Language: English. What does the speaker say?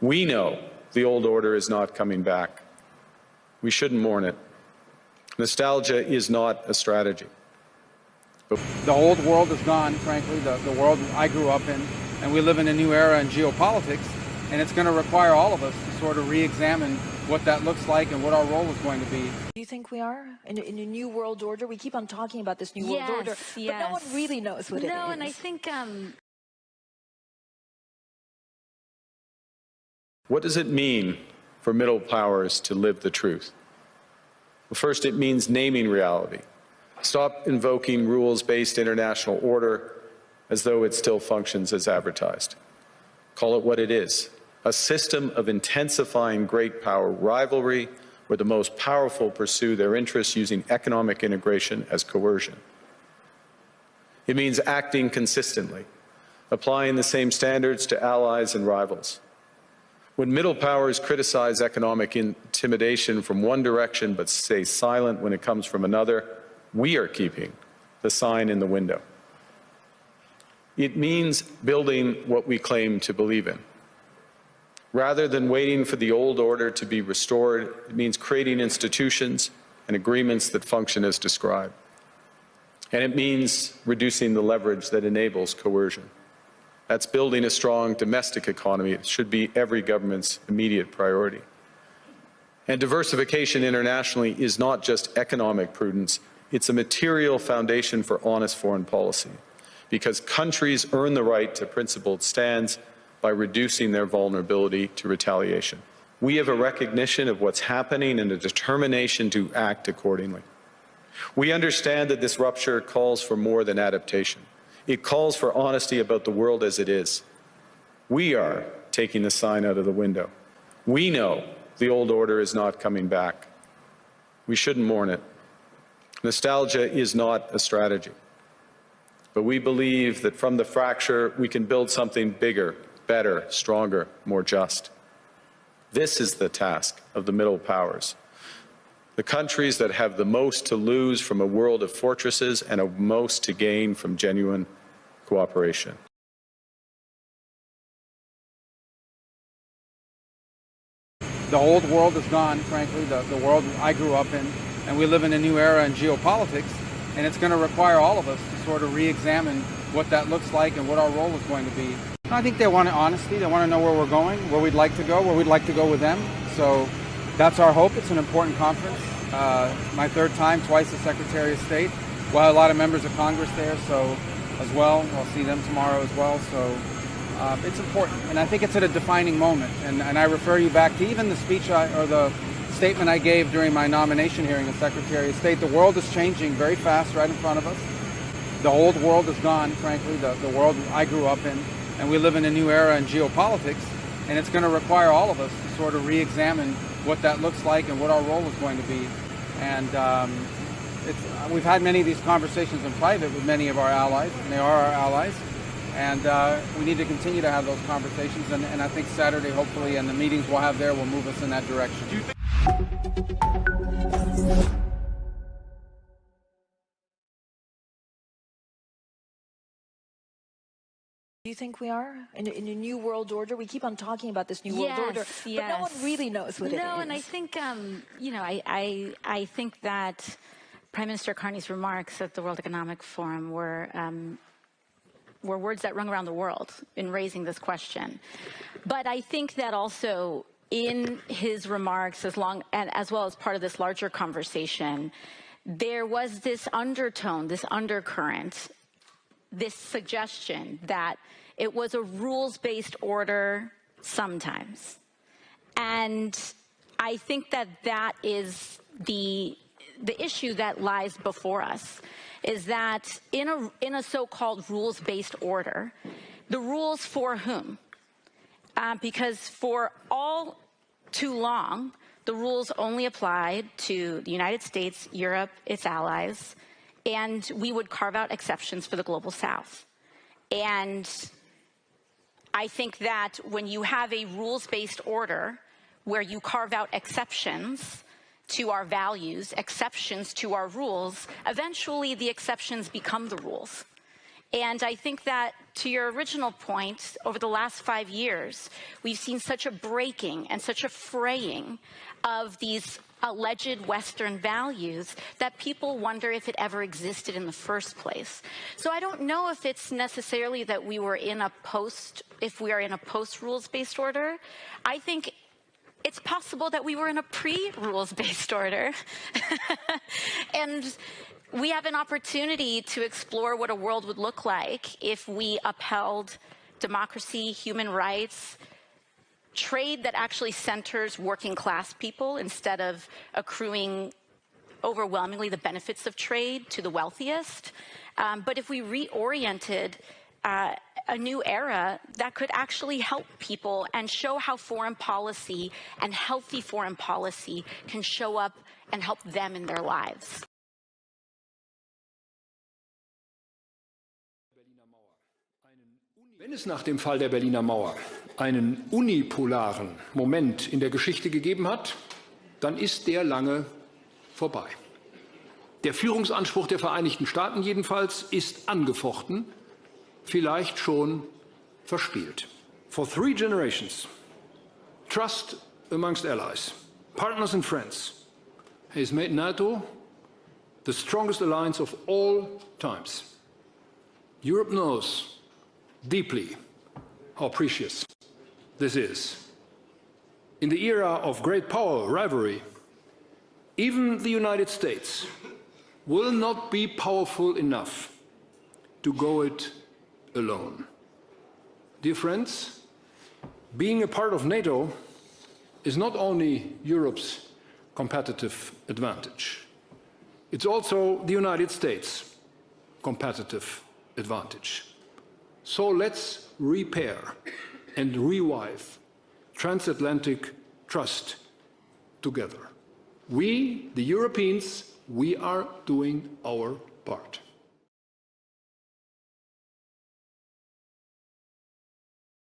We know the old order is not coming back. We shouldn't mourn it. Nostalgia is not a strategy. The old world is gone, frankly, the world I grew up in, and we live in a new era in geopolitics, and it's going to require all of us to sort of re-examine what that looks like and what our role is going to be. Do you think we are in a new world order? We keep on talking about this new world order, but no one really knows what it is. No, and I think... What does it mean for middle powers to live the truth? Well, first, it means naming reality. Stop invoking rules-based international order as though it still functions as advertised. Call it what it is, a system of intensifying great power rivalry where the most powerful pursue their interests using economic integration as coercion. It means acting consistently, applying the same standards to allies and rivals. When middle powers criticize economic intimidation from one direction but stay silent when it comes from another, we are keeping the sign in the window. It means building what we claim to believe in. Rather than waiting for the old order to be restored, it means creating institutions and agreements that function as described. And it means reducing the leverage that enables coercion. That's building a strong domestic economy. It should be every government's immediate priority. And diversification internationally is not just economic prudence, it's a material foundation for honest foreign policy, because countries earn the right to principled stands by reducing their vulnerability to retaliation. We have a recognition of what's happening and a determination to act accordingly. We understand that this rupture calls for more than adaptation. It calls for honesty about the world as it is. We are taking the sign out of the window. We know the old order is not coming back. We shouldn't mourn it. Nostalgia is not a strategy. But we believe that from the fracture, we can build something bigger, better, stronger, more just. This is the task of the middle powers. The countries that have the most to lose from a world of fortresses and a most to gain from genuine cooperation. The old world is gone, frankly, the world I grew up in, and we live in a new era in geopolitics, and it's going to require all of us to sort of re-examine what that looks like and what our role is going to be. I think they want honesty, they want to know where we're going, where we'd like to go, where we'd like to go with them. So that's our hope. It's an important conference. My third time, twice as Secretary of State. We'll have a lot of members of Congress there, so as well. I'll see them tomorrow as well. So it's important, and I think it's at a defining moment. And I refer you back to even the speech or the statement I gave during my nomination hearing as Secretary of State. The world is changing very fast right in front of us. The old world is gone, frankly, the world I grew up in, and we live in a new era in geopolitics, and it's going to require all of us to sort of re-examine what that looks like and what our role is going to be. And we've had many of these conversations in private with many of our allies, and they are our allies. And we need to continue to have those conversations. And I think Saturday, hopefully, and the meetings we'll have there will move us in that direction. Do you think we are in a new world order? We keep on talking about this new world order, but no one really knows what it is. No, and I think, I think that Prime Minister Carney's remarks at the World Economic Forum were words that rung around the world in raising this question. But I think that also in his remarks, as well as part of this larger conversation, there was this undertone, this undercurrent, this suggestion that it was a rules-based order sometimes. And I think that that is the issue that lies before us, is that in a so-called rules-based order, the rules for whom? Because for all too long, the rules only applied to the United States, Europe, its allies, and we would carve out exceptions for the global south. And I think that when you have a rules-based order where you carve out exceptions to our values, exceptions to our rules, eventually the exceptions become the rules. And I think that, to your original point, over the last 5 years, we've seen such a breaking and such a fraying of these alleged Western values that people wonder if it ever existed in the first place. So I don't know if it's necessarily that we are in a post-rules-based order. I think it's possible that we were in a pre-rules-based order. And we have an opportunity to explore what a world would look like if we upheld democracy, human rights, trade that actually centers working class people instead of accruing overwhelmingly the benefits of trade to the wealthiest. But if we reoriented a new era that could actually help people and show how foreign policy and healthy foreign policy can show up and help them in their lives. Wenn es nach dem Fall der Berliner Mauer einen unipolaren Moment in der Geschichte gegeben hat, dann ist der lange vorbei. Der Führungsanspruch der Vereinigten Staaten jedenfalls ist angefochten, vielleicht schon verspielt. For 3 generations, trust amongst allies, partners and friends has made NATO the strongest alliance of all times. Europe knows deeply how precious this is. In the era of great power rivalry, even the United States will not be powerful enough to go it alone. Dear friends, being a part of NATO is not only Europe's competitive advantage, it's also the United States' competitive advantage. So let's repair and revive transatlantic trust together. We, the Europeans, we are doing our part.